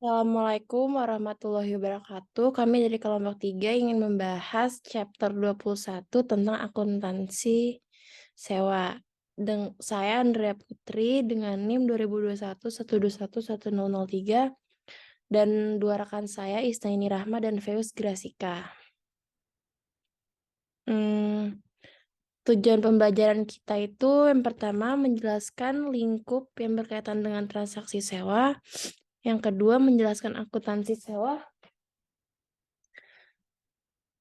Assalamualaikum warahmatullahi wabarakatuh. Kami dari kelompok 3 ingin membahas chapter 21 tentang akuntansi sewa. Saya Andrea Putri dengan NIM 2021 121 1003 dan dua rekan saya Isnaini Rahma dan Feus Grasika. Tujuan pembelajaran kita itu yang pertama menjelaskan lingkup yang berkaitan dengan transaksi sewa. Yang kedua menjelaskan akuntansi sewa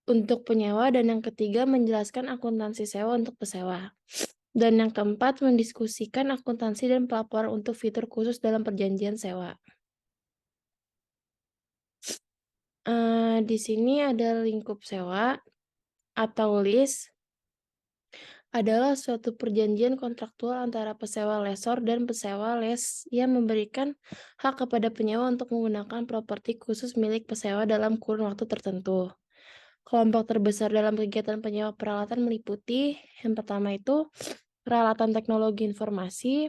untuk penyewa, dan yang ketiga menjelaskan akuntansi sewa untuk pesewa. Dan yang keempat mendiskusikan akuntansi dan pelaporan untuk fitur khusus dalam perjanjian sewa. Di sini ada lingkup sewa atau lease adalah suatu perjanjian kontraktual antara pesewa lessor dan pesewa lease yang memberikan hak kepada penyewa untuk menggunakan properti khusus milik pesewa dalam kurun waktu tertentu. Kelompok terbesar dalam kegiatan penyewa peralatan meliputi yang pertama itu peralatan teknologi informasi,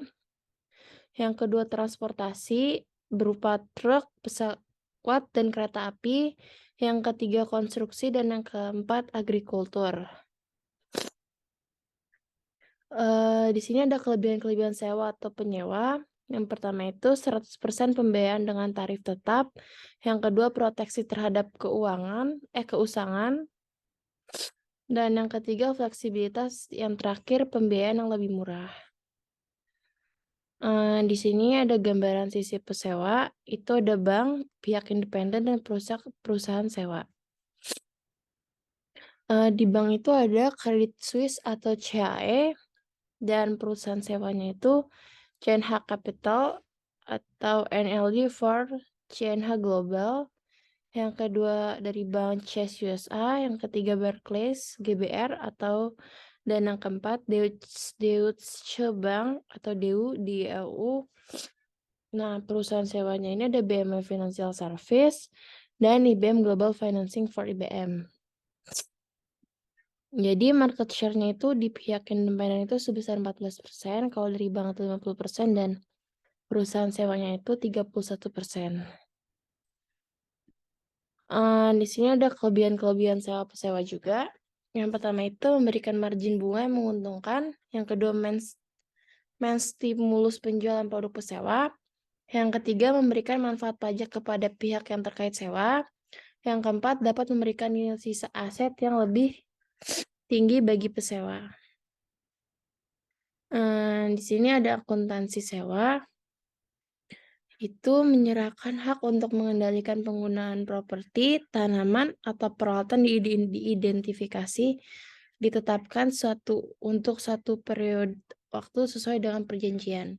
yang kedua transportasi berupa truk, pesawat, dan kereta api, yang ketiga konstruksi, dan yang keempat agrikultur. Di sini ada kelebihan-kelebihan sewa atau penyewa. Yang pertama itu 100% pembiayaan dengan tarif tetap. Yang kedua proteksi terhadap keusangan. Dan yang ketiga fleksibilitas. Yang terakhir pembiayaan yang lebih murah. Di sini ada gambaran sisi pesewa. Itu ada bank, pihak independen, dan perusahaan sewa. Di bank itu ada Credit Suisse atau CAE. Dan perusahaan sewanya itu CNH Capital atau NLD for CNH Global. Yang kedua dari Bank Chase USA, yang ketiga Barclays GBR dan yang keempat Deutsche Bank atau DEU di EU. Nah, perusahaan sewanya ini ada BMW Financial Service dan IBM Global Financing for IBM. Jadi market share-nya itu di pihak independen itu sebesar 14%, kalau dari bank itu 50%, dan perusahaan sewanya itu 31%. Di sini ada kelebihan-kelebihan sewa-pesewa juga. Yang pertama itu memberikan margin bunga yang menguntungkan. Yang kedua menstimulus penjualan produk pesewa. Yang ketiga memberikan manfaat pajak kepada pihak yang terkait sewa. Yang keempat dapat memberikan nilai sisa aset yang lebih tinggi bagi pesewa. Di sini ada akuntansi sewa. Itu menyerahkan hak untuk mengendalikan penggunaan properti, tanaman, atau peralatan diidentifikasi, ditetapkan untuk satu periode waktu sesuai dengan perjanjian.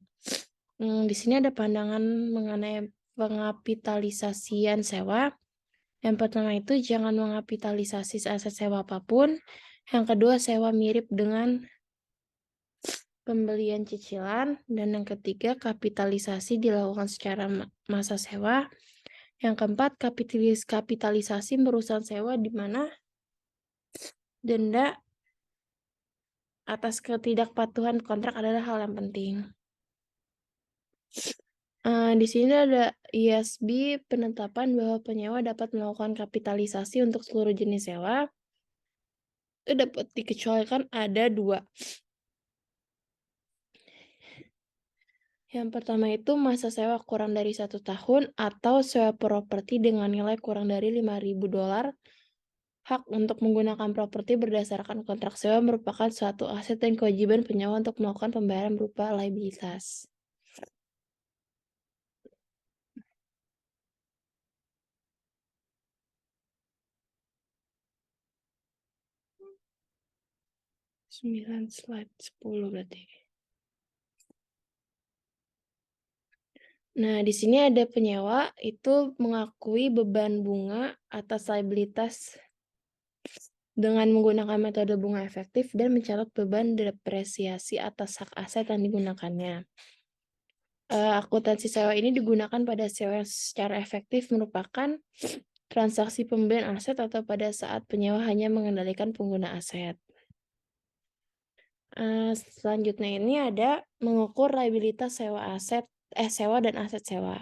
Di sini ada pandangan mengenai pengapitalisasian sewa. Yang pertama itu jangan mengapitalisasi aset sewa apapun. Yang kedua sewa mirip dengan pembelian cicilan, dan yang ketiga kapitalisasi dilakukan secara masa sewa. Yang keempat kapitalisasi perusahaan sewa di mana denda atas ketidakpatuhan kontrak adalah hal yang penting. Di sini ada ISB penetapan bahwa penyewa dapat melakukan kapitalisasi untuk seluruh jenis sewa. Itu dapat dikecualikan ada dua. Yang pertama itu masa sewa kurang dari 1 tahun atau sewa properti dengan nilai kurang dari $5.000. Hak untuk menggunakan properti berdasarkan kontrak sewa merupakan suatu aset dan kewajiban penyewa untuk melakukan pembayaran berupa liabilitas. Slide 10 berarti. Nah, di sini ada penyewa itu mengakui beban bunga atas liabilitas dengan menggunakan metode bunga efektif dan mencatat beban depresiasi atas hak aset yang digunakannya. Akuntansi sewa ini digunakan pada sewa yang secara efektif merupakan transaksi pembelian aset atau pada saat penyewa hanya mengendalikan pengguna aset. Selanjutnya ini ada mengukur liabilitas sewa dan aset sewa.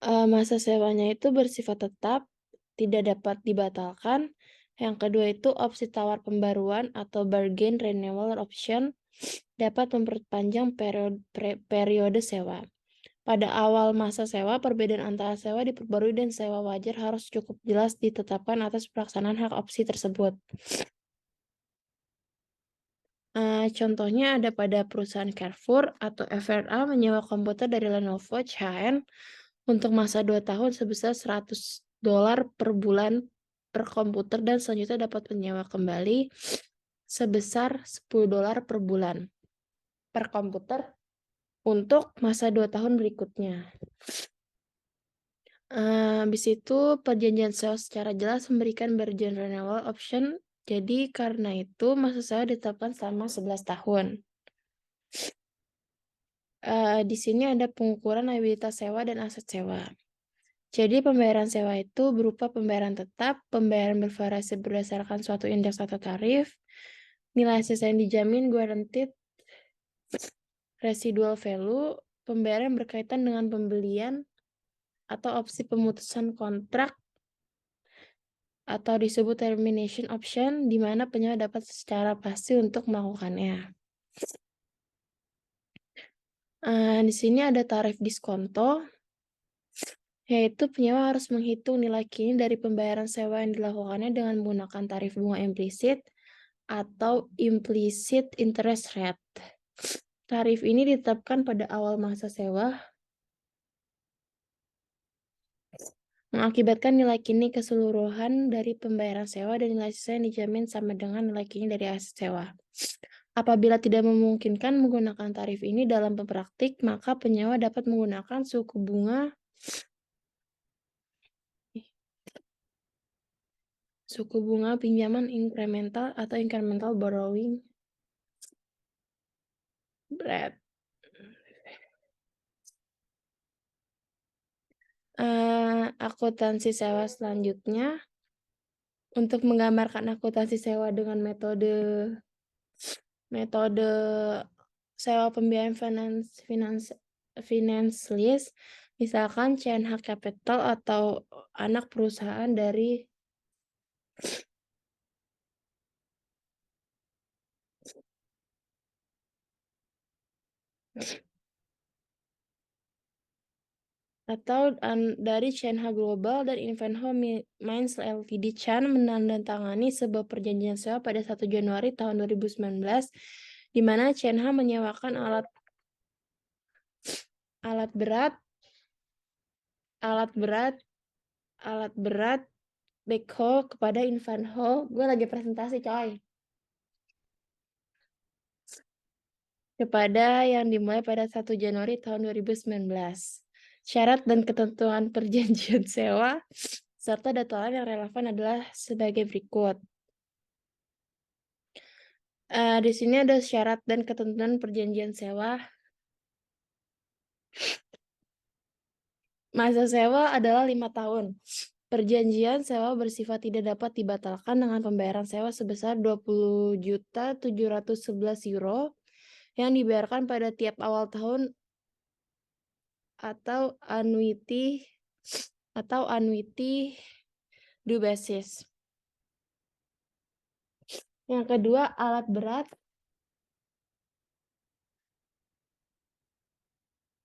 Masa sewanya itu bersifat tetap, tidak dapat dibatalkan. Yang kedua itu opsi tawar pembaruan atau bargain renewal option dapat memperpanjang periode sewa. Pada awal masa sewa, perbedaan antara sewa diperbarui dan sewa wajar harus cukup jelas ditetapkan atas pelaksanaan hak opsi tersebut. Contohnya ada pada perusahaan Carrefour atau FRA menyewa komputer dari Lenovo CHN untuk masa 2 tahun sebesar $100 per bulan per komputer dan selanjutnya dapat menyewa kembali sebesar $10 per bulan per komputer untuk masa 2 tahun berikutnya. Habis itu perjanjian sewa secara jelas memberikan bargain renewal option. Jadi karena itu masa sewa ditetapkan selama 11 tahun. Di sini ada pengukuran liabilitas sewa dan aset sewa. Jadi pembayaran sewa itu berupa pembayaran tetap, pembayaran bervariasi berdasarkan suatu indeks atau tarif, nilai sisa yang dijamin guaranteed residual value, pembayaran berkaitan dengan pembelian atau opsi pemutusan kontrak atau disebut termination option, di mana penyewa dapat secara pasti untuk melakukannya. Di sini ada tarif diskonto, yaitu penyewa harus menghitung nilai kini dari pembayaran sewa yang dilakukannya dengan menggunakan tarif bunga implisit atau implicit interest rate. Tarif ini ditetapkan pada awal masa sewa, mengakibatkan nilai kini keseluruhan dari pembayaran sewa dan nilai sisa yang dijamin sama dengan nilai kini dari aset sewa. Apabila tidak memungkinkan menggunakan tarif ini dalam praktik, maka penyewa dapat menggunakan suku bunga pinjaman incremental atau incremental borrowing rate. Akuntansi sewa selanjutnya. Untuk menggambarkan akuntansi sewa dengan metode sewa pembiayaan finance lease, misalkan CNH Capital atau anak perusahaan dari CNH Global dan Ivanhoe Mines Ltd. Chan menandatangani sebuah perjanjian sewa pada 1 Januari tahun 2019, di mana CNH menyewakan alat berat backhoe kepada Ivanhoe. Gue lagi presentasi, coy. Kepada yang dimulai pada 1 Januari tahun 2019. Syarat dan ketentuan perjanjian sewa serta data lain yang relevan adalah sebagai berikut. Di sini ada syarat dan ketentuan perjanjian sewa. Masa sewa adalah 5 tahun. Perjanjian sewa bersifat tidak dapat dibatalkan dengan pembayaran sewa sebesar 20.711 euro yang dibayarkan pada tiap awal tahun atau annuity due basis. Yang kedua, alat berat.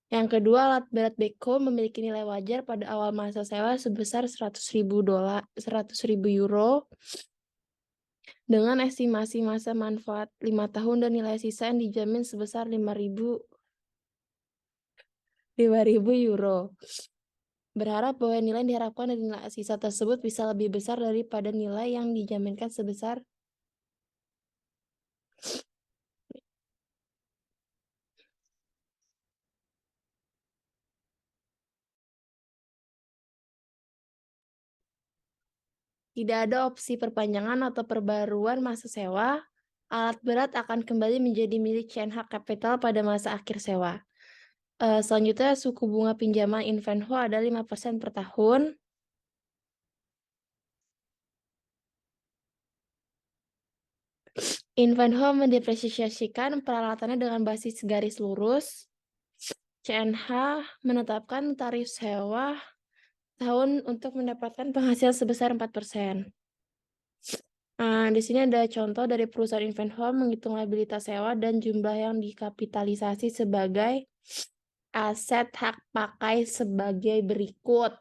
Yang kedua, alat berat backhoe memiliki nilai wajar pada awal masa sewa sebesar 100.000 euro dengan estimasi masa manfaat 5 tahun dan nilai sisa yang dijamin sebesar 5.000 euro. Berharap bahwa nilai yang diharapkan dari nilai sisa tersebut bisa lebih besar daripada nilai yang dijaminkan sebesar tidak ada opsi perpanjangan atau perbaruan masa sewa, alat berat akan kembali menjadi milik CNH Capital pada masa akhir sewa. Selanjutnya, suku bunga pinjaman Ivanhoe ada 5% per tahun. Ivanhoe mendepresiasikan peralatannya dengan basis garis lurus. CNH menetapkan tarif sewa tahun untuk mendapatkan penghasilan sebesar 4%. Di sini ada contoh dari perusahaan InventHome menghitung liabilitas sewa dan jumlah yang dikapitalisasi sebagai aset hak pakai sebagai berikut.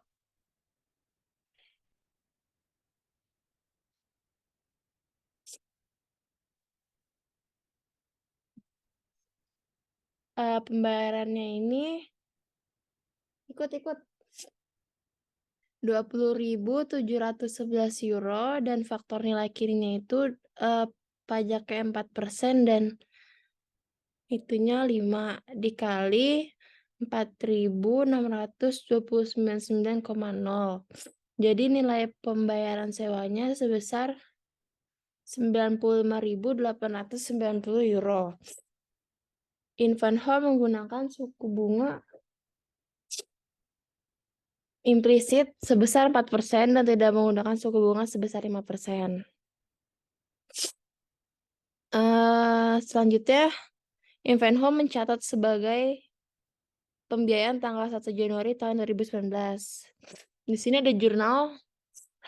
Pembayarannya ini ikut-ikut 20.711 euro dan faktor nilai kirinya itu pajaknya 4% dan itunya 5 dikali 4.629,0. Jadi nilai pembayaran sewanya sebesar 95.890 euro. InventHome menggunakan suku bunga implisit sebesar 4% dan tidak menggunakan suku bunga sebesar 5%. Selanjutnya, InventHome mencatat sebagai pembiayaan tanggal 1 Januari tahun 2019. Di sini ada jurnal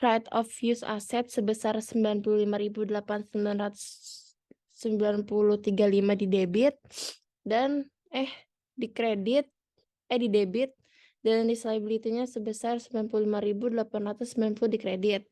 right of use asset sebesar 95.835 di debit dan di kredit di debit dan lease liability-nya sebesar 95.890 di kredit.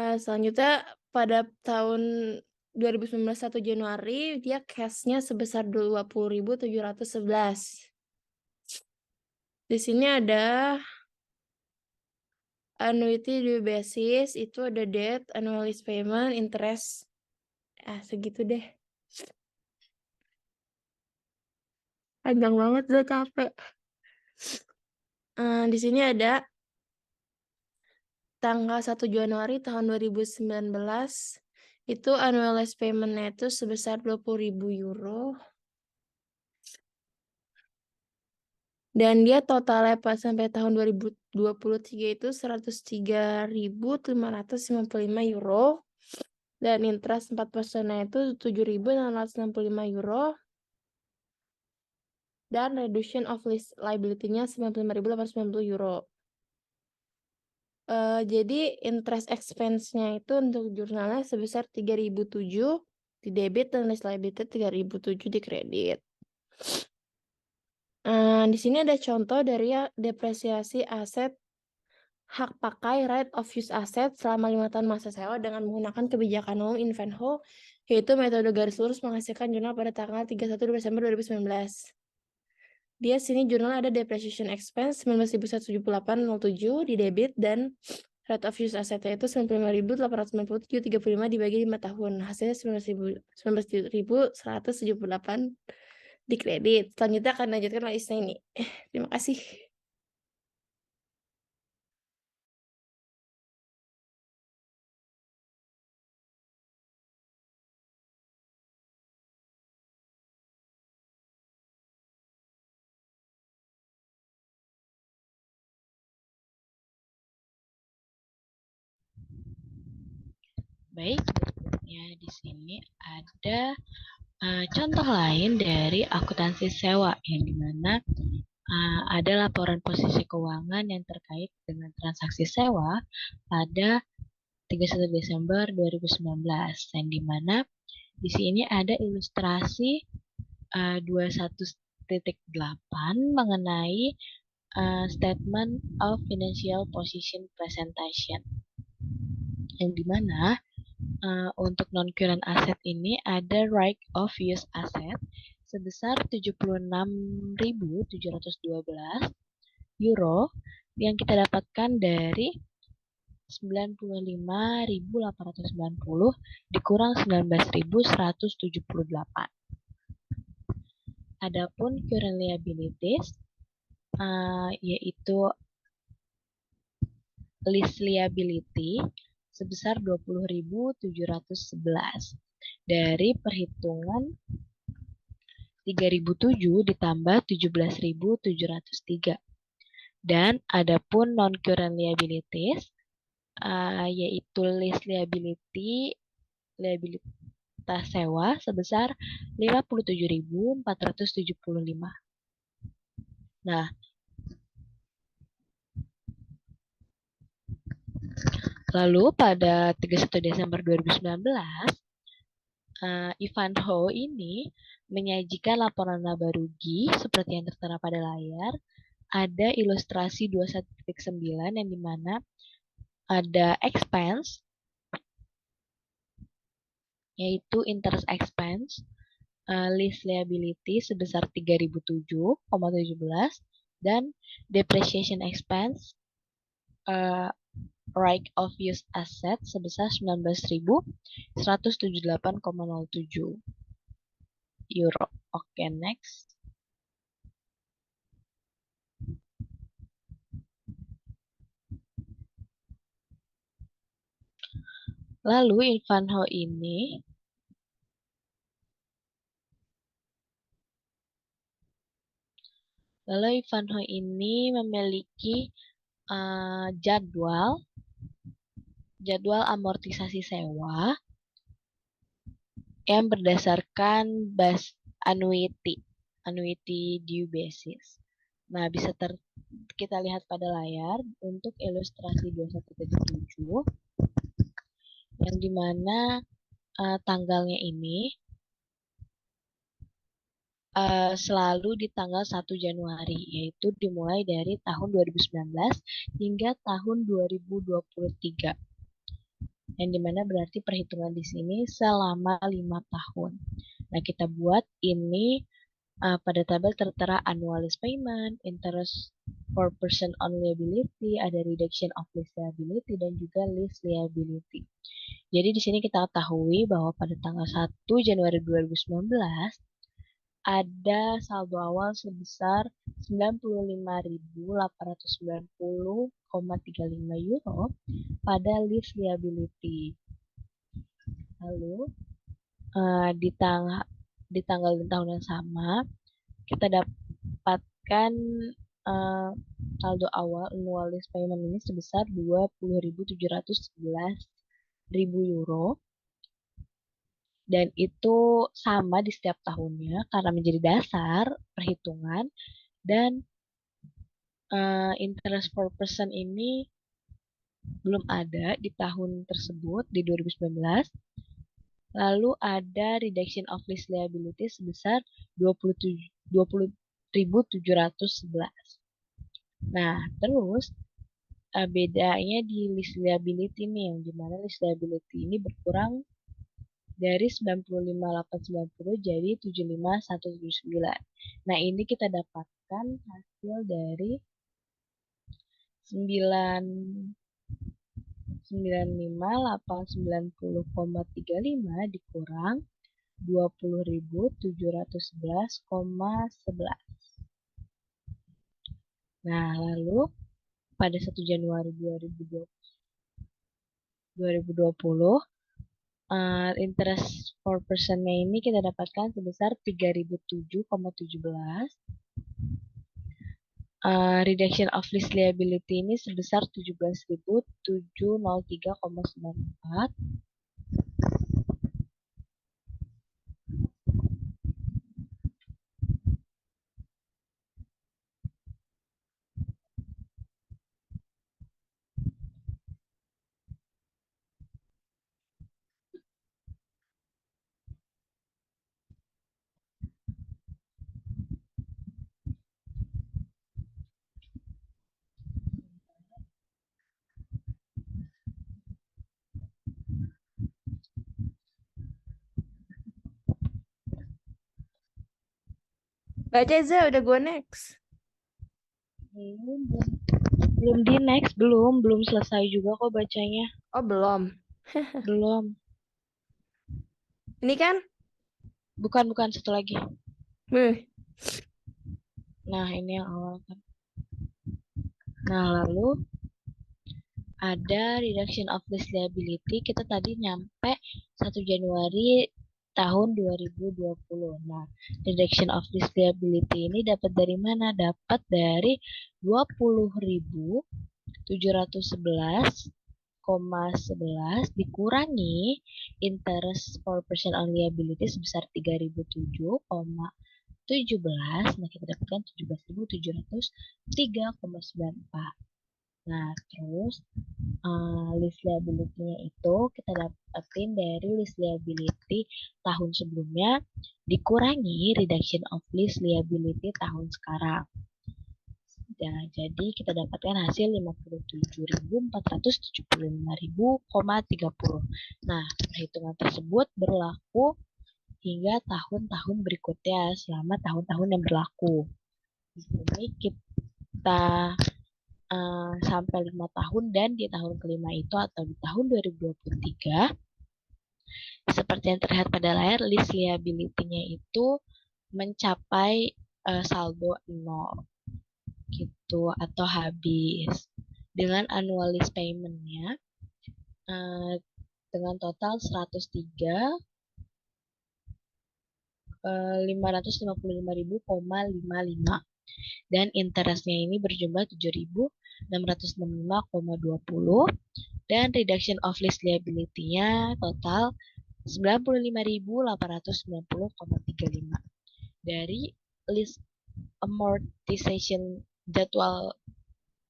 Selanjutnya pada tahun 2019 1 Januari dia cash-nya sebesar 20.711. Di sini ada annuity due basis, itu ada debt, annual lease payment, interest. Segitu deh. Panjang banget, udah capek. Di sini ada tanggal 1 Januari tahun 2019 itu annual lease payment-nya itu sebesar 20.000 euro. Dan dia totalnya pas sampai tahun 2023 itu 103.555 euro. Dan interest 4%-nya itu 7.665 euro. Dan reduction of lease liability-nya 95.890 euro. Jadi interest expense-nya itu untuk jurnalnya sebesar 3.007 di debit dan lease liability 3.007 di kredit. Di sini ada contoh dari depresiasi aset hak pakai right of use asset selama 5 tahun masa sewa dengan menggunakan kebijakan umum InventHome, yaitu metode garis lurus menghasilkan jurnal pada tanggal 31 Desember 2019. Dia sini jurnal ada depreciation expense 19.178,07 di debit dan rate of use assetnya itu 95.897,35 dibagi 5 tahun. Hasilnya 19.178 di kredit. Selanjutnya akan lanjutkan listnya ini. Terima kasih. Baik, berikutnya di sini ada contoh lain dari akuntansi sewa yang dimana ada laporan posisi keuangan yang terkait dengan transaksi sewa pada 31 Desember 2019 yang dimana di sini ada ilustrasi 21.8 mengenai Statement of Financial Position Presentation yang dimana untuk non-current asset ini ada right of use asset sebesar 76.712 euro yang kita dapatkan dari 95.890 dikurang 19.178. Adapun current liabilities yaitu lease liability sebesar 20.711. dari perhitungan 3.007 ditambah 17.703. Dan adapun non-current liabilities, yaitu list liabilitas sewa sebesar 57.475. Nah, lalu pada 31 Desember 2019, Ivanhoe ini menyajikan laporan laba rugi seperti yang tertera pada layar. Ada ilustrasi 21.9 yang dimana ada expense, yaitu interest expense, lease liability sebesar 3.007,17 dan depreciation expense, right of use asset sebesar 19.178,07 euro. Oke, next. Lalu Ivanhoe ini memiliki jadwal amortisasi sewa yang berdasarkan annuity due basis. Nah, bisa kita lihat pada layar untuk ilustrasi 21.7 yang dimana tanggalnya ini selalu di tanggal 1 Januari, yaitu dimulai dari tahun 2019 hingga tahun 2023. Yang dimana berarti perhitungan di sini selama 5 tahun. Nah, kita buat ini pada tabel tertera annual lease payment, interest for person on liability, ada reduction of lease liability, dan juga lease liability. Jadi di sini kita ketahui bahwa pada tanggal 1 Januari 2019 ada saldo awal sebesar 95.890,35 euro pada lease liability. Lalu di tanggal dan tahun yang sama kita dapatkan saldo awal annual lease payment ini sebesar 20.711.000 euro. Dan itu sama di setiap tahunnya karena menjadi dasar perhitungan. Dan interest for person ini belum ada di tahun tersebut, di 2019. Lalu ada reduction of lease liability sebesar 20.711. Nah, terus bedanya di lease liability nih, yang dimana lease liability ini berkurang dari 95.890 jadi 75.179. Nah, ini kita dapatkan hasil dari 95.890,35 dikurang 20.711,11. Nah, lalu pada 1 Januari 2020 interest for person-nya ini kita dapatkan sebesar 3.007,17. Reduction of lease liability ini sebesar 17.703,94. Baca Za, udah gue next. Belum di next, belum selesai juga kok bacanya. Oh, belum. Belum. Ini kan? Bukan satu lagi. Nah, ini yang awal kan. Nah, lalu ada reduction of lease liability, kita tadi nyampe 1 Januari tahun 2020. Nah, reduction of risk liability ini dapat dari mana? Dapat dari 20.711,11 dikurangi interest for person on liability sebesar 3.007,17. Nah, kita dapatkan 17.703,94. Nah, terus list liability-nya itu kita dapetin dari list liability tahun sebelumnya dikurangi reduction of list liability tahun sekarang. Ya, jadi kita dapatkan hasil 57.475.000,30. Nah, perhitungan tersebut berlaku hingga tahun-tahun berikutnya selama tahun-tahun yang berlaku. Di sini kita sampai 5 tahun dan di tahun kelima itu atau di tahun 2023 seperti yang terlihat pada layar list liability-nya itu mencapai saldo 0 gitu atau habis dengan annual list payment-nya dengan total 103.555.055 dan interestnya ini berjumlah 7.665,20 dan reduction of list liability-nya total 95.890,35. Dari list amortization jadwal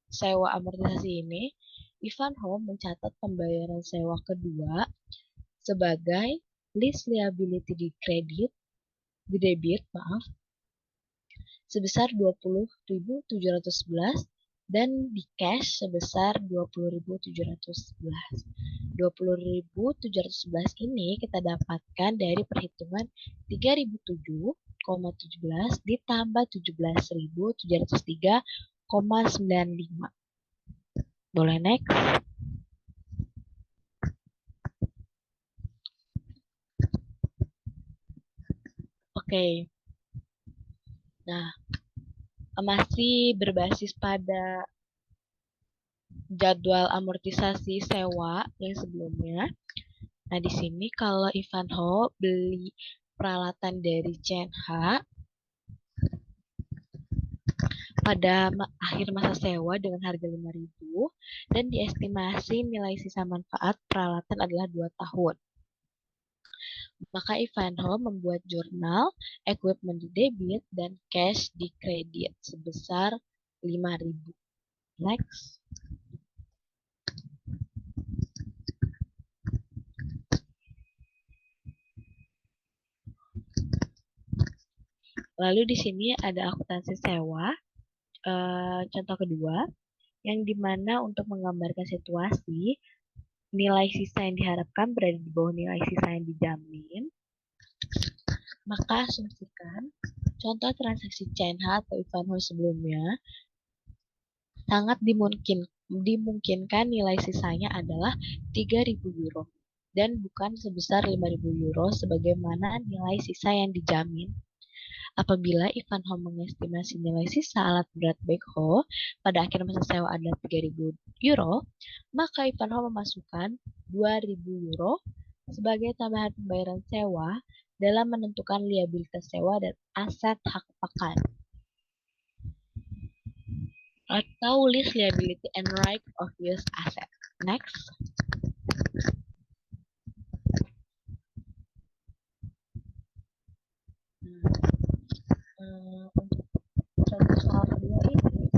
sewa amortisasi ini, Ivanhoe mencatat pembayaran sewa kedua sebagai list liability di debit, sebesar 20.711 dan di cash sebesar 20.711. 20.711 ini kita dapatkan dari perhitungan 3.007,17 ditambah 17.703,95. Boleh next? Oke. Nah, masih berbasis pada jadwal amortisasi sewa yang sebelumnya. Nah, di sini kalau Ivanhoe beli peralatan dari CNH pada akhir masa sewa dengan harga 5.000 dan diestimasi nilai sisa manfaat peralatan adalah 2 tahun. Maka Ivanhoe membuat jurnal equipment di debit dan cash di kredit sebesar 5.000. Next. Lalu di sini ada akuntansi sewa, contoh kedua, yang dimana untuk menggambarkan situasi, nilai sisa yang diharapkan berada di bawah nilai sisa yang dijamin, maka asumsikan contoh transaksi CNH atau Ivanhoe sebelumnya sangat dimungkinkan nilai sisanya adalah 3.000 euro dan bukan sebesar 5.000 euro sebagaimana nilai sisa yang dijamin. Apabila Ivanhoe mengestimasi nilai sisa alat berat backhoe pada akhir masa sewa adalah 3.000 euro, maka Ivanhoe memasukkan 2.000 euro sebagai tambahan pembayaran sewa dalam menentukan liabilitas sewa dan aset hak pakai atau list liability and right of use asset. Next. Untuk contoh soal kedua ini,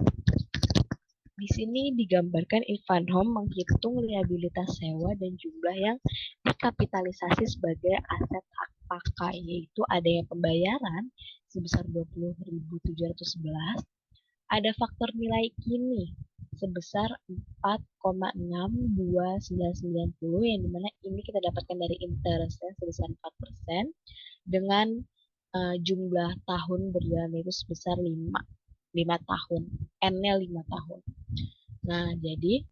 di sini digambarkan Ivanhoe menghitung liabilitas sewa dan jumlah yang dikapitalisasi sebagai aset hak pakai, yaitu adanya pembayaran sebesar 20.711, ada faktor nilai kini sebesar 4,62990 yang dimana ini kita dapatkan dari interestnya sebesar 4% dengan jumlah tahun berjalan itu sebesar 5 tahun, N-nya 5 tahun. Nah, jadi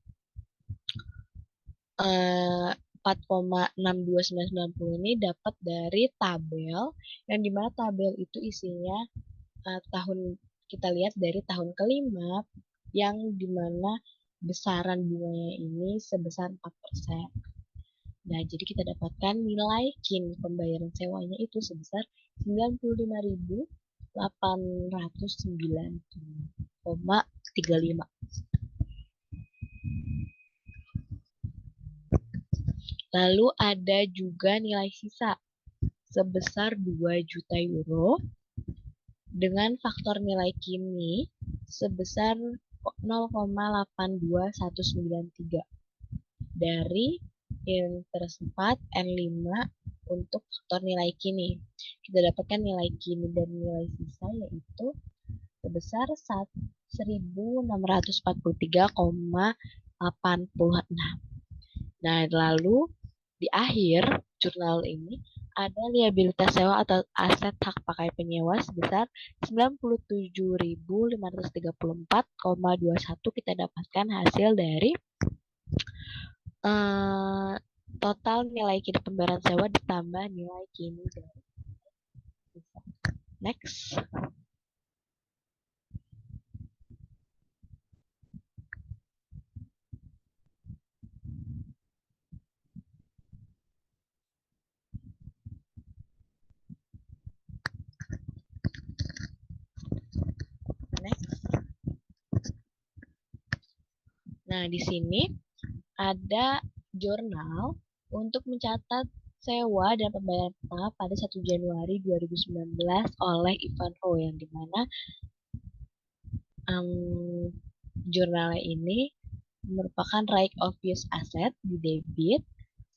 4,62990 ini dapat dari tabel yang dimana tabel itu isinya tahun kita lihat dari tahun kelima yang dimana besaran bunganya ini sebesar 4%. Nah, jadi kita dapatkan nilai kini pembayaran sewanya itu sebesar 95.809,35. Lalu ada juga nilai sisa sebesar 2 juta euro dengan faktor nilai kini sebesar 0,82193 dari interest 4 N5 untuk faktor nilai kini. Kita dapatkan nilai kini dan nilai sisa yaitu sebesar 1.643,86. Nah, lalu di akhir jurnal ini ada liabilitas sewa atau aset hak pakai penyewa sebesar 97.534,21. Kita dapatkan hasil dari total nilai kini pembayaran sewa ditambah nilai kini dari sisa. Next. Next. Nah, di sini ada jurnal untuk mencatat sewa dan pembayaran tetap pada 1 Januari 2019 oleh Ivanhoe, yang dimana jurnal ini merupakan right of use asset di debit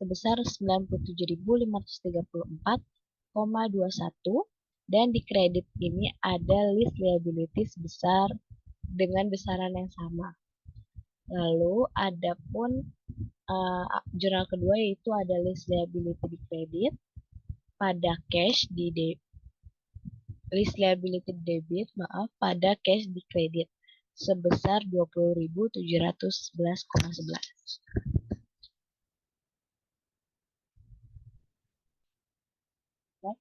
sebesar 97.534,21 dan di kredit ini ada lease liability sebesar dengan besaran yang sama. Lalu ada pun jurnal kedua yaitu ada lease liability di kredit pada cash di lease liability debit pada cash di kredit sebesar 20.711,11. Next.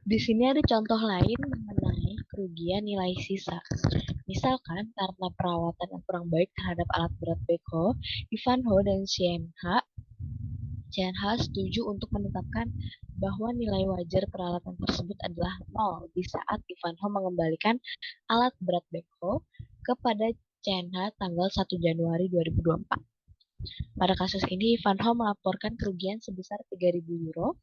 Di sini ada contoh lain mengenai kerugian nilai sisa. Misalkan karena perawatan yang kurang baik terhadap alat berat backhoe, Ivanhoe dan CNH setuju untuk menetapkan bahwa nilai wajar peralatan tersebut adalah 0 di saat Ivanhoe mengembalikan alat berat backhoe kepada CNH tanggal 1 Januari 2024. Pada kasus ini, Ivanhoe melaporkan kerugian sebesar 3.000 euro.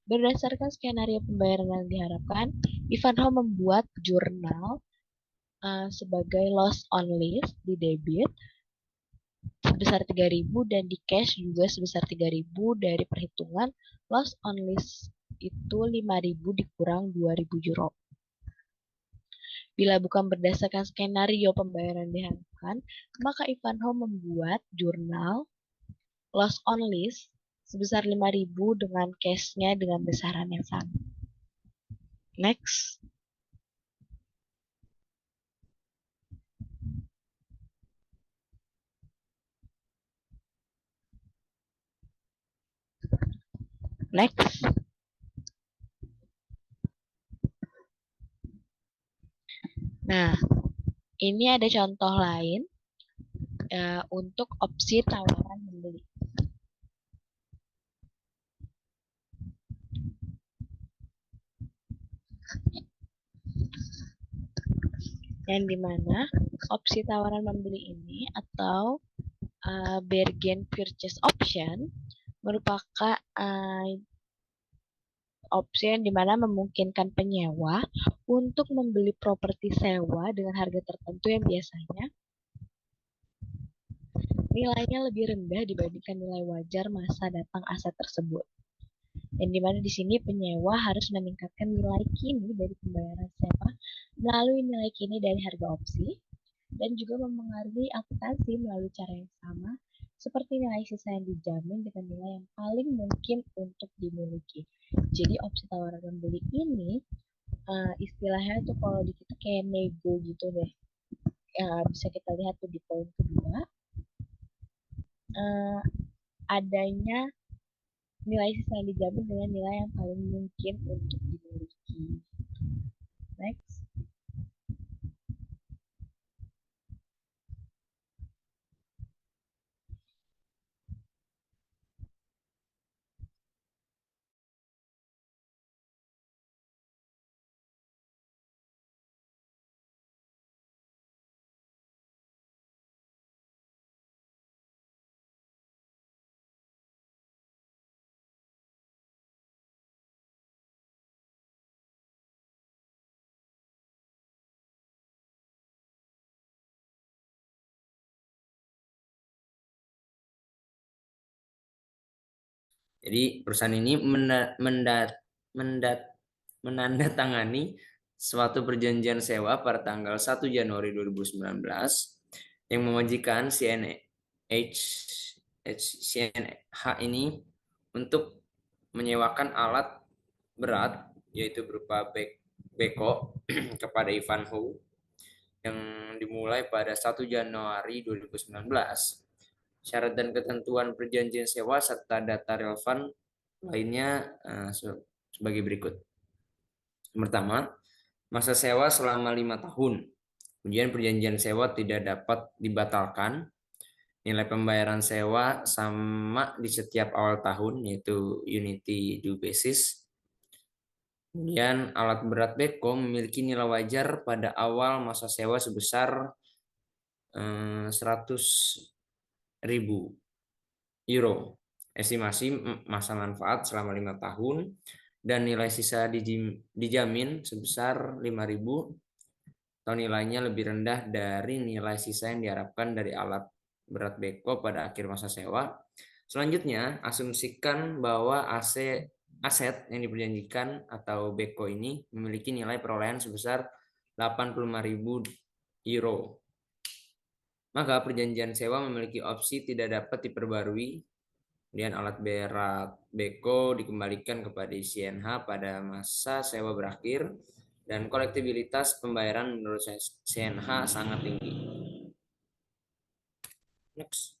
Berdasarkan skenario pembayaran yang diharapkan, Ivanhoe membuat jurnal sebagai loss on lease di debit sebesar 3.000 dan di cash juga sebesar 3.000 dari perhitungan loss on lease itu 5.000 dikurang 2.000 euro. Bila bukan berdasarkan skenario pembayaran diharapkan, maka Ivanhoe membuat jurnal loss on lease sebesar 5.000 dengan cash-nya dengan besaran yang sama. Next. Next. Nah, ini ada contoh lain untuk opsi tawaran membeli. Yang dimana opsi tawaran membeli ini atau bargain purchase option merupakan opsi yang dimana memungkinkan penyewa untuk membeli properti sewa dengan harga tertentu yang biasanya nilainya lebih rendah dibandingkan nilai wajar masa datang aset tersebut. Yang dimana di sini penyewa harus meningkatkan nilai kini dari pembayaran sewa melalui nilai kini dari harga opsi dan juga memengaruhi akuntansi melalui cara yang sama seperti nilai sisa yang dijamin dengan nilai yang paling mungkin untuk dimiliki. Jadi opsi tawaran membeli ini istilahnya tuh kalau di kita kayak nego gitu deh. Bisa kita lihat tuh di poin kedua adanya nilai sisa yang dijamin dengan nilai yang paling mungkin untuk dimiliki. Next. Jadi perusahaan ini menandatangani suatu perjanjian sewa pada tanggal 1 Januari 2019 yang mewajibkan CNH ini untuk menyewakan alat berat yaitu berupa beko kepada Ivanhoe yang dimulai pada 1 Januari 2019. Syarat dan ketentuan perjanjian sewa serta data relevan lainnya sebagai berikut. Yang pertama, masa sewa selama 5 tahun. Kemudian perjanjian sewa tidak dapat dibatalkan. Nilai pembayaran sewa sama di setiap awal tahun, yaitu unity due basis. Kemudian alat berat beko memiliki nilai wajar pada awal masa sewa sebesar 100.000 euro. Estimasi masa manfaat selama 5 tahun dan nilai sisa dijamin sebesar 5.000 atau nilainya lebih rendah dari nilai sisa yang diharapkan dari alat berat beko pada akhir masa sewa. Selanjutnya, asumsikan bahwa aset yang diperjanjikan atau beko ini memiliki nilai perolehan sebesar 85.000 euro. Maka perjanjian sewa memiliki opsi tidak dapat diperbarui. Kemudian alat berat beko dikembalikan kepada CNH pada masa sewa berakhir dan kolektibilitas pembayaran menurut CNH sangat tinggi. Next.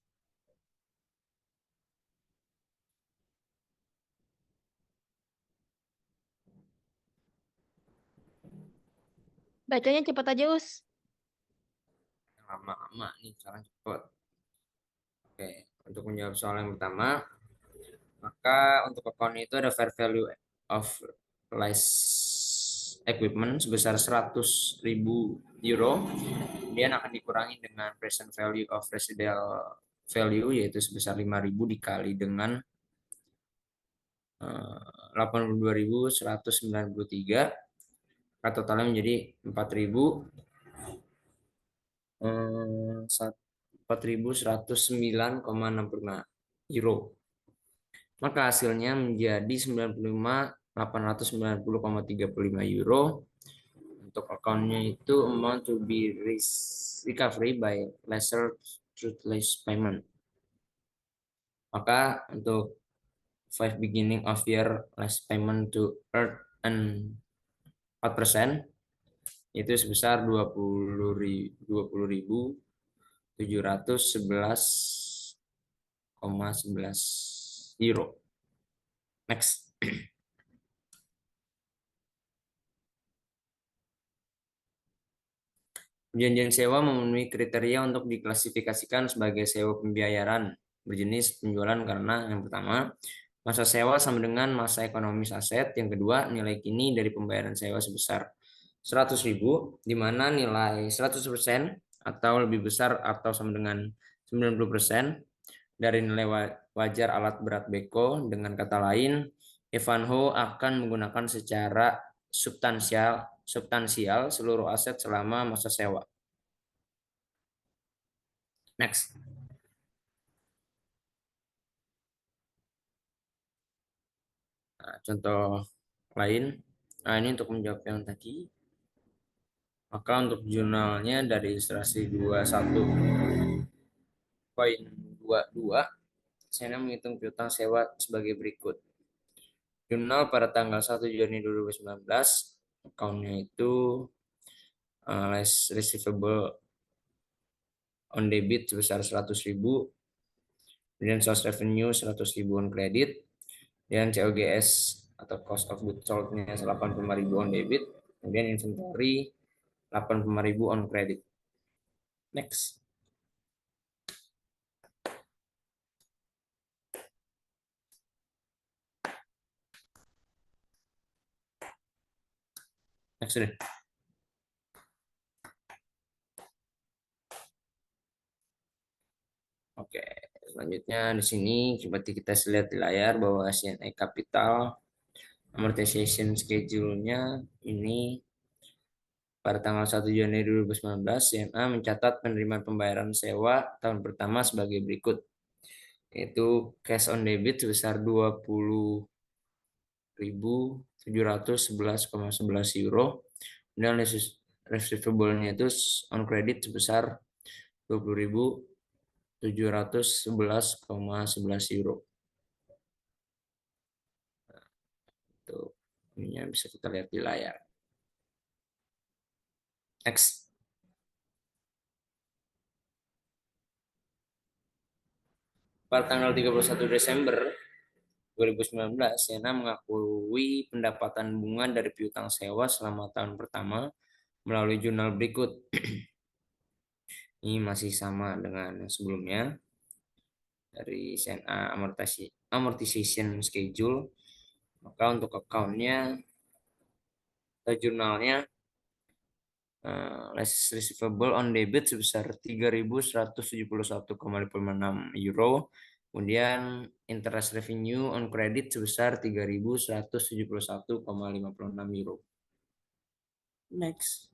Bacanya cepat aja, Us. Lama-lama nih, sekarang cepat. Oke, untuk menjawab soal yang pertama, maka untuk account itu ada fair value of lease equipment sebesar 100.000 euro. Kemudian akan dikurangi dengan present value of residual value yaitu sebesar 5.000 dikali dengan 82.193, totalnya menjadi 4.109,65 euro. Maka hasilnya menjadi 95.890,35 euro. Untuk akunnya itu amount to be recovery by lesser truthless payment. Maka untuk 5 beginning of year less payment to earn 4% itu sebesar 20.711,11 euro. Next. Perjanjian sewa memenuhi kriteria untuk diklasifikasikan sebagai sewa pembayaran berjenis penjualan karena yang pertama, masa sewa sama dengan masa ekonomis aset. Yang kedua, nilai kini dari pembayaran sewa sebesar 100.000, di mana nilai 100% atau lebih besar atau sama dengan 90% dari nilai wajar alat berat beko. Dengan kata lain, Ivanhoe akan menggunakan secara substansial seluruh aset selama masa sewa. Next. Nah, contoh lain. Nah, ini untuk menjawab yang tadi. Maka untuk jurnalnya dari ilustrasi 21.22, saya menghitung piutang sewa sebagai berikut. Jurnal pada tanggal 1 Juni 2019, account-nya itu less receivable on debit sebesar 100.000, kemudian sales revenue 100.000 on kredit, Dan COGS atau cost of goods sold-nya 85.000 on debit, kemudian inventory 85.000 on credit. Next. Next deh. Oke, selanjutnya di sini seperti kita lihat di layar bahwa CNA Capital amortization schedule-nya ini pada tanggal 1 Januari 2019, CNA mencatat penerimaan pembayaran sewa tahun pertama sebagai berikut, yaitu cash on debit sebesar 20.711,11 euro, dan receivable-nya itu on credit sebesar 20.711,11 euro. Tuh, ininya bisa kita lihat di layar. Next. Pada tanggal 31 Desember 2019, Sena mengakui pendapatan bunga dari piutang sewa selama tahun pertama melalui jurnal berikut. Ini masih sama dengan yang sebelumnya dari CNA amortization schedule. Maka untuk account-nya atau jurnalnya, less receivable on debit sebesar 3.171,56 euro. Kemudian interest revenue on credit sebesar 3.171,56 euro. Next.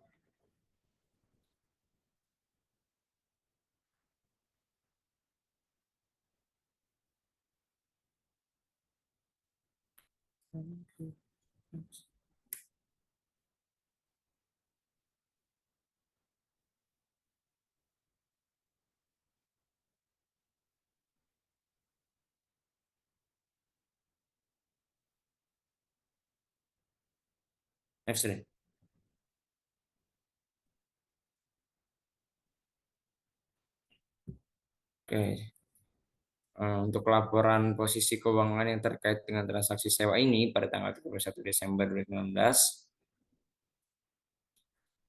Next deh. Oke. Untuk laporan posisi keuangan yang terkait dengan transaksi sewa ini pada tanggal 31 Desember 2019,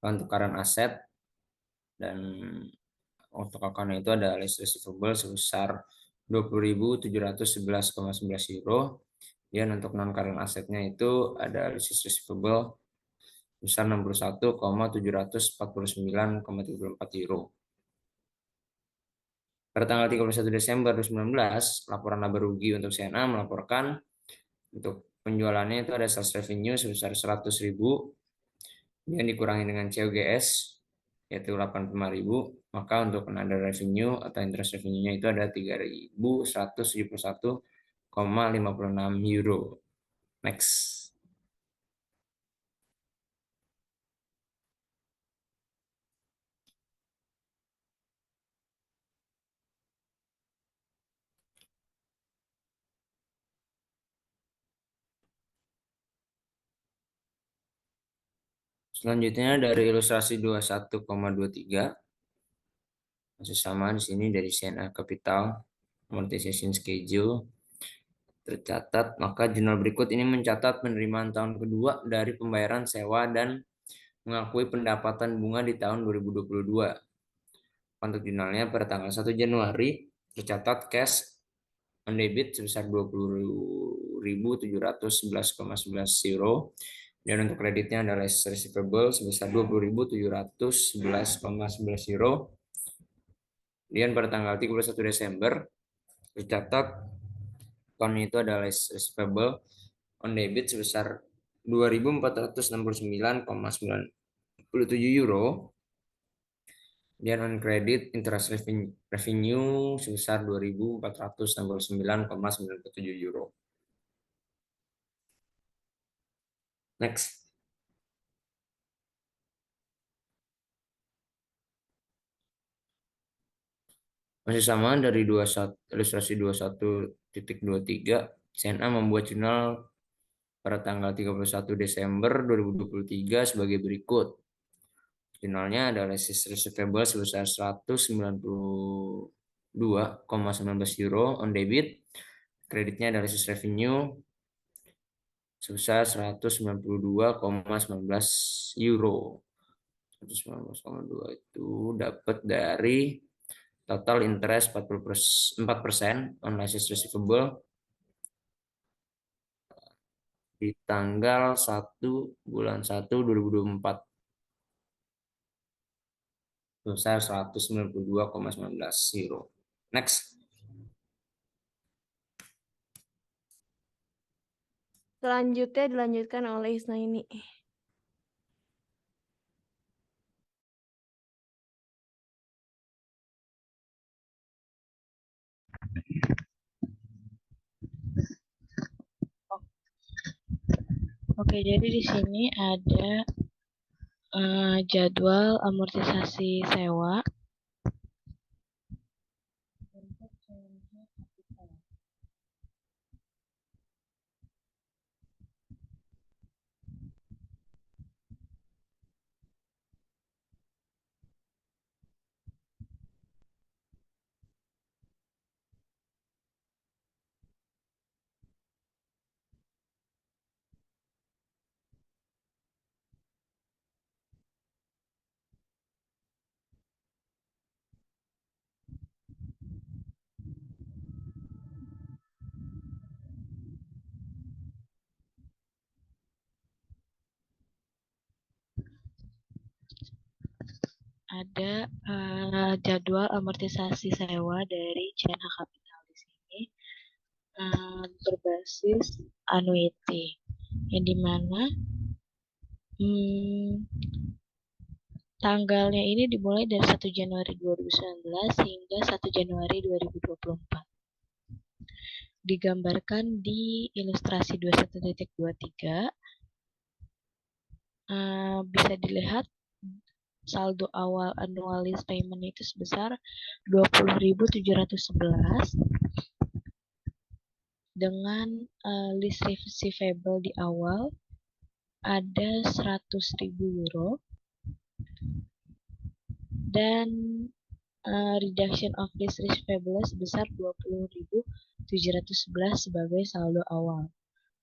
untuk current aset dan untuk account itu ada list receivable sebesar 20.711,11 euro. Dan untuk non current asetnya itu ada list receivable sebesar 61,749,34 euro. Pada tanggal 31 Desember 2019, laporan laba rugi untuk CNA melaporkan untuk penjualannya itu ada sales revenue sebesar 100.000 yang dikurangi dengan COGS yaitu 85.000, maka untuk another revenue atau interest revenue-nya itu ada 3.171,56 euro. Next. Selanjutnya dari ilustrasi 21,23, masih sama di sini dari CNA Capital amortization schedule tercatat, maka jurnal berikut ini mencatat penerimaan tahun kedua dari pembayaran sewa dan mengakui pendapatan bunga di tahun 2022. Untuk jurnalnya pada tanggal 1 Januari tercatat cash on debit sebesar 20.711,11 euro, dan untuk kreditnya adalah receivable sebesar 20.711,11 euro. Dan pada tanggal 31 Desember tercatat account itu adalah receivable on debit sebesar 2.469,97 euro, dan on credit interest revenue sebesar 2.469,97 euro. Next. Masih sama dari ilustrasi 21.23, CNA membuat jurnal pada tanggal 31 Desember 2023 sebagai berikut. Jurnalnya adalah receivable sebesar 192,19 euro on debit. Kreditnya adalah revenue sebesar 192,19 euro. 119,2 itu dapat dari total interest 4% on license receivable di tanggal 1 bulan 1 2024 sebesar 192,19 euro. Next. Selanjutnya dilanjutkan oleh Isnaini. Oke, jadi di sini ada jadwal amortisasi sewa untuk CNH Capital. Ada jadwal amortisasi sewa dari CNH Capital di sini berbasis annuity, yang dimana tanggalnya ini dimulai dari 1 Januari 2019 hingga 1 Januari 2024. Digambarkan di ilustrasi 21.23. Bisa dilihat saldo awal annual lease payment itu sebesar 20.711 dengan lease receivable di awal ada 100.000 euro dan reduction of lease receivable sebesar 20.711 sebagai saldo awal.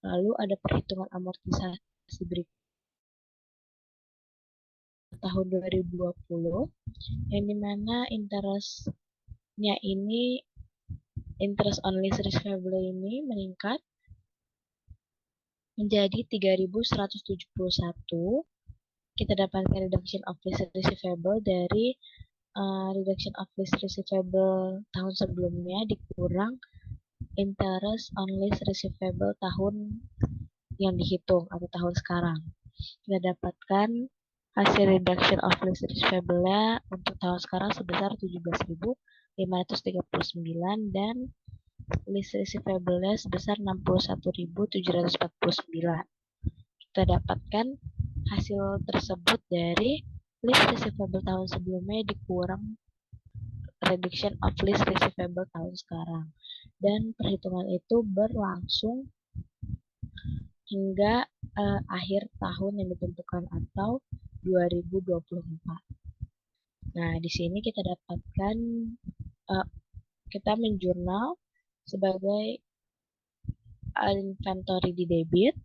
Lalu ada perhitungan amortisasi berikut tahun 2020 yang dimana interestnya ini, interest on lease receivable ini meningkat menjadi 3.171. Kita dapatkan reduction of lease receivable dari reduction of lease receivable tahun sebelumnya dikurang interest on lease receivable tahun yang dihitung atau tahun sekarang. Kita dapatkan hasil reduction of lease receivable untuk tahun sekarang sebesar 17.539 dan lease receivable sebesar 61.749. Kita dapatkan hasil tersebut dari lease receivable tahun sebelumnya dikurang reduction of lease receivable tahun sekarang, dan perhitungan itu berlangsung hingga akhir tahun yang ditentukan atau 2024. Nah, di sini kita dapatkan kita menjurnal sebagai inventory di debit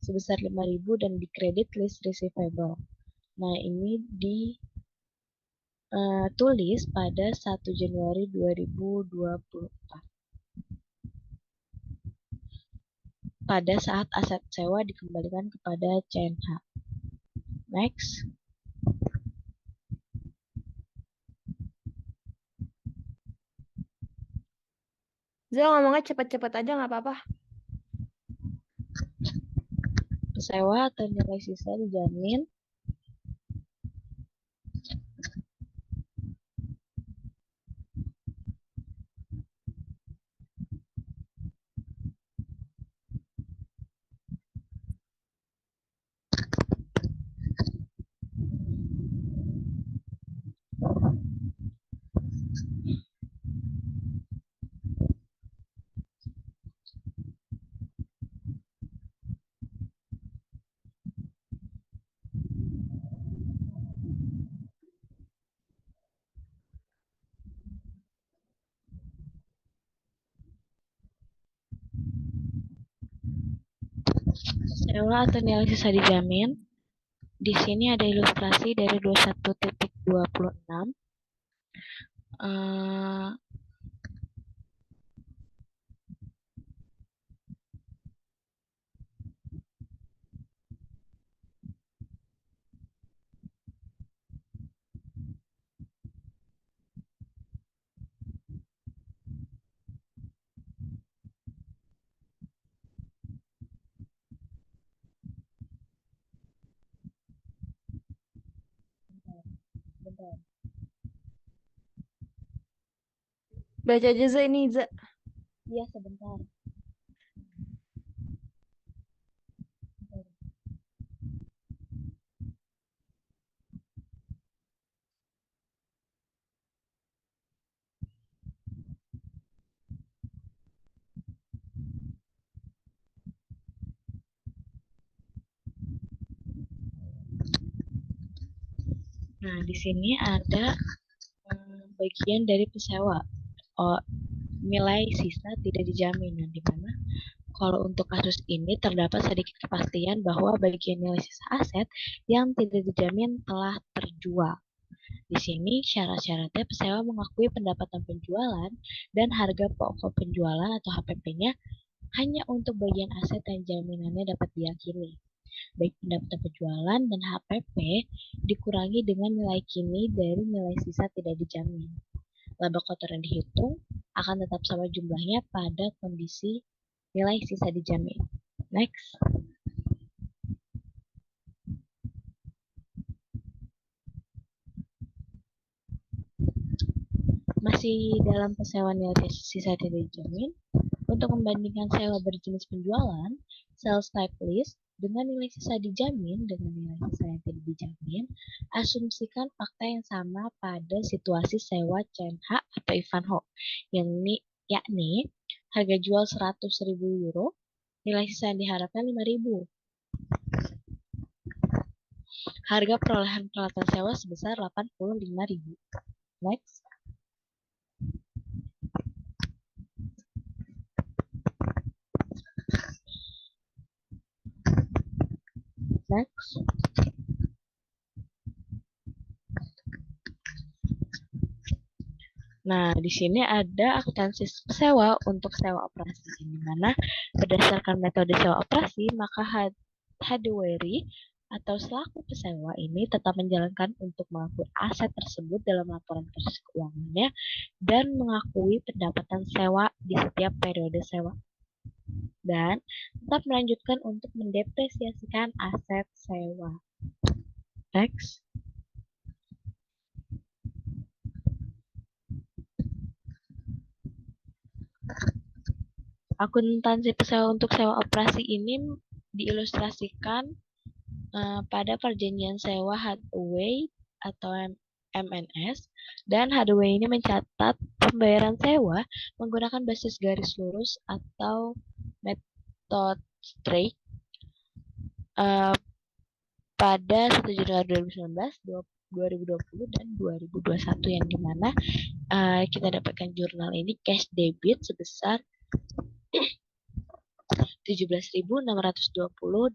sebesar 5.000 dan di kredit list receivable. Nah, ini ditulis pada 1 Januari 2024. Pada saat aset sewa dikembalikan kepada CNH. Next. Zul ngomongnya cepat-cepat aja nggak apa-apa. Pesewa atau nilai sisa dijamin sewa atau nilai sisa dijamin. Di sini ada ilustrasi dari 21.26. Bentar. Baca aja Za ini Za. Iya, sebentar. Nah, di sini ada bagian dari pesewa. Nilai sisa tidak dijamin. Nah, di mana kalau untuk kasus ini terdapat sedikit kepastian bahwa bagian nilai sisa aset yang tidak dijamin telah terjual. Di sini syarat-syaratnya pesewa mengakui pendapatan penjualan dan harga pokok penjualan atau HPP-nya hanya untuk bagian aset yang jaminannya dapat diyakini. Baik pendapatan penjualan dan HPP dikurangi dengan nilai kini dari nilai sisa tidak dijamin. Laba kotor yang dihitung akan tetap sama jumlahnya pada kondisi nilai sisa dijamin. Next. Masih dalam pesewa nilai sisa tidak dijamin, untuk membandingkan sewa berjenis penjualan, sales type lease, dengan nilai sisa dijamin dengan nilai sisa yang tidak dijamin, asumsikan fakta yang sama pada situasi sewa CNH atau Ivanhoe, yakni harga jual 100.000 euro, nilai sisa yang diharapkan 5.000. Harga perolehan peralatan sewa sebesar 85.000. Next. Next. Nah, di sini ada akuntansi sewa untuk sewa operasi, di mana berdasarkan metode sewa operasi, maka hardware atau selaku pesewa ini tetap menjalankan untuk mengakui aset tersebut dalam laporan proses keuangannya dan mengakui pendapatan sewa di setiap periode sewa. Dan tetap melanjutkan untuk mendepresiasikan aset sewa. Next. Akuntansi pesewa untuk sewa operasi ini diilustrasikan pada perjanjian sewa Hathaway atau MNS, dan Hathaway ini mencatat pembayaran sewa menggunakan basis garis lurus atau metode straight pada 1 Januari 2019, 2020, dan 2021, yang dimana kita dapatkan jurnal ini cash debit sebesar 17.620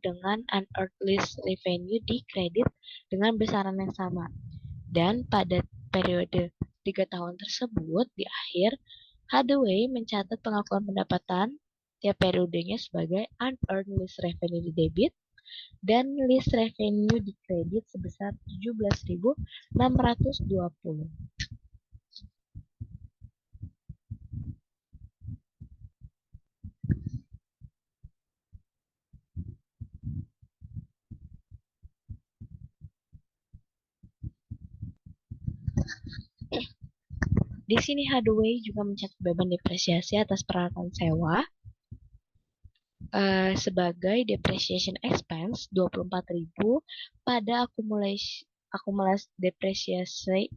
dengan unearned lease revenue di kredit dengan besaran yang sama. Dan pada periode 3 tahun tersebut, di akhir, Hathaway mencatat pengakuan pendapatan tiap periodenya sebagai unearned lease revenue di debit dan lease revenue di kredit sebesar 17.620. Di sini Hathaway juga mencatat beban depresiasi atas peralatan sewa sebagai depreciation expense 24.000 pada akumulasi depresiasi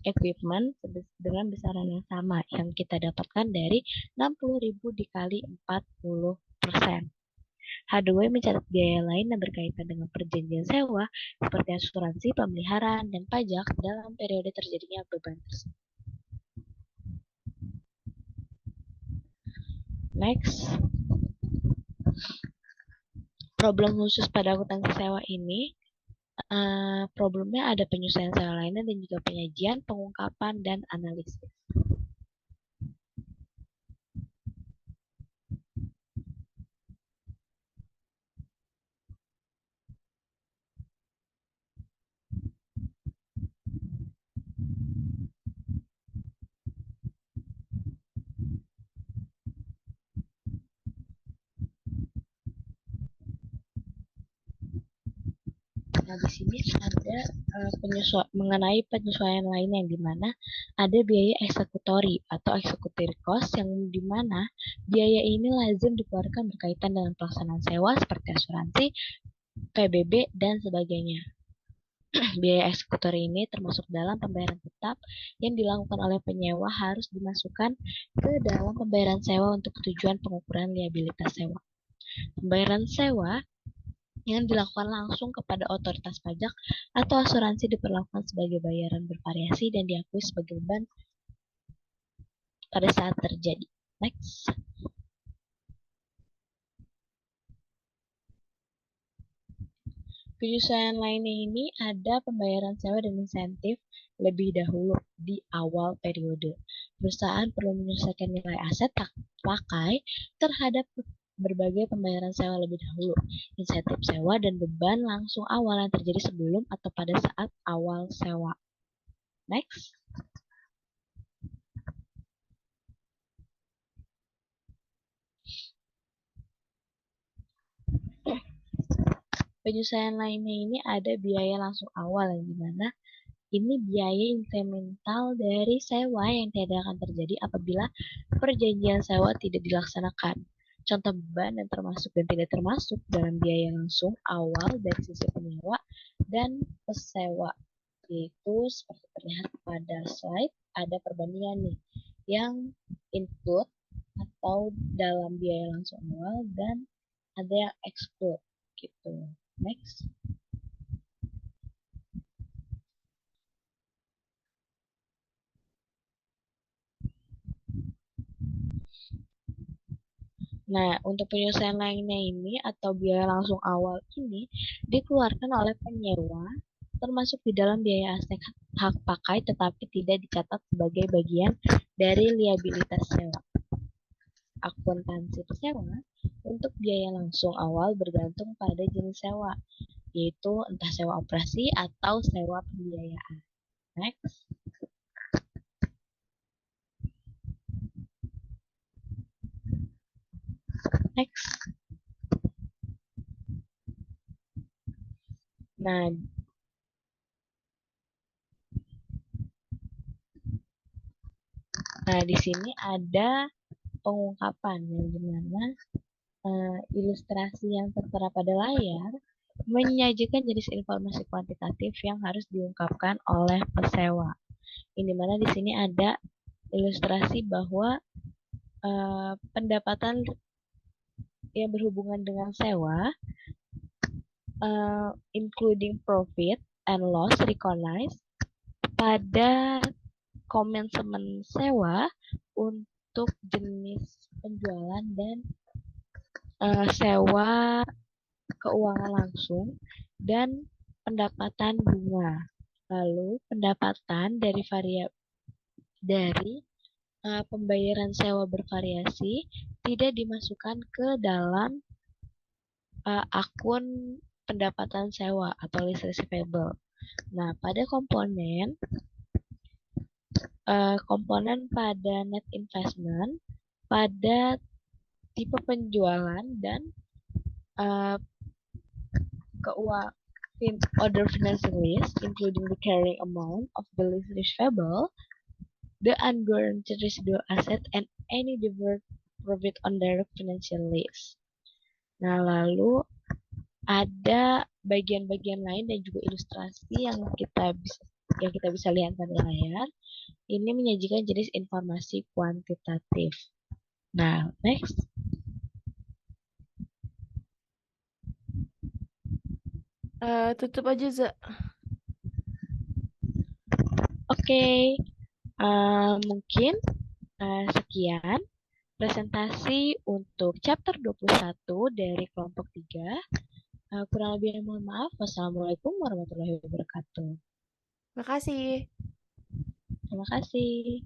equipment dengan besaran yang sama yang kita dapatkan dari 60.000 dikali 40%. Hathaway mencatat biaya lain yang berkaitan dengan perjanjian sewa seperti asuransi, pemeliharaan, dan pajak dalam periode terjadinya beban tersebut. Next. problem khusus pada akuntansi sewa ini, problemnya ada penyesuaian sewa lainnya dan juga penyajian, pengungkapan, dan analisis. Nah, di sini ada mengenai penyesuaian lain yang dimana ada biaya eksekutori atau executory cost yang dimana biaya ini lazim dikeluarkan berkaitan dengan pelaksanaan sewa seperti asuransi, PBB, dan sebagainya. Biaya eksekutor ini termasuk dalam pembayaran tetap yang dilakukan oleh penyewa harus dimasukkan ke dalam pembayaran sewa untuk tujuan pengukuran liabilitas sewa. Pembayaran sewa yang dilakukan langsung kepada otoritas pajak atau asuransi diperlakukan sebagai bayaran bervariasi dan diakui sebagai beban pada saat terjadi. Next. Penyesuaian lainnya ini ada pembayaran sewa dan insentif lebih dahulu di awal periode. Perusahaan perlu menyelesaikan nilai aset tak pakai terhadap berbagai pembayaran sewa lebih dahulu, insentif sewa, dan beban langsung awal yang terjadi sebelum atau pada saat awal sewa. Next. Penyesuaian lainnya ini ada biaya langsung awal yang dimana ini biaya inkremental dari sewa yang tidak akan terjadi apabila perjanjian sewa tidak dilaksanakan. Contoh beban yang termasuk dan tidak termasuk dalam biaya langsung awal dari sisi penyewa dan pesewa. Yaitu seperti terlihat pada slide, ada perbandingan nih yang include atau dalam biaya langsung awal dan ada yang exclude gitu. Next. Nah, untuk penyelesaian lainnya ini atau biaya langsung awal ini dikeluarkan oleh penyewa termasuk di dalam biaya aset hak pakai tetapi tidak dicatat sebagai bagian dari liabilitas sewa. Akuntansi sewa untuk biaya langsung awal bergantung pada jenis sewa, yaitu entah sewa operasi atau sewa pembiayaan. Next. Next. Nah, di sini ada pengungkapan yang dimana ilustrasi yang tertera pada layar menyajikan jenis informasi kuantitatif yang harus diungkapkan oleh pesewa. Ini mana di sini ada ilustrasi bahwa pendapatan yang berhubungan dengan sewa, including profit and loss recognized pada komitmen sewa untuk jenis penjualan dan sewa keuangan langsung dan pendapatan bunga. Lalu pendapatan dari pembayaran sewa bervariasi tidak dimasukkan ke dalam akun pendapatan sewa atau list receivable. Nah, pada komponen pada net investment, pada tipe penjualan dan other financing list, including the carrying amount of the lease receivable, the unguaranteed residual asset, and any deferred profit on direct financial lease. Nah, lalu ada bagian-bagian lain dan juga ilustrasi yang kita bisa lihat pada layar. Ini menyajikan jenis informasi kuantitatif. Nah, next. Tutup aja, Za. Oke. Mungkin sekian presentasi untuk chapter 21 dari kelompok 3. Kurang lebihnya mohon maaf. Wassalamualaikum warahmatullahi wabarakatuh. Makasih. Terima kasih.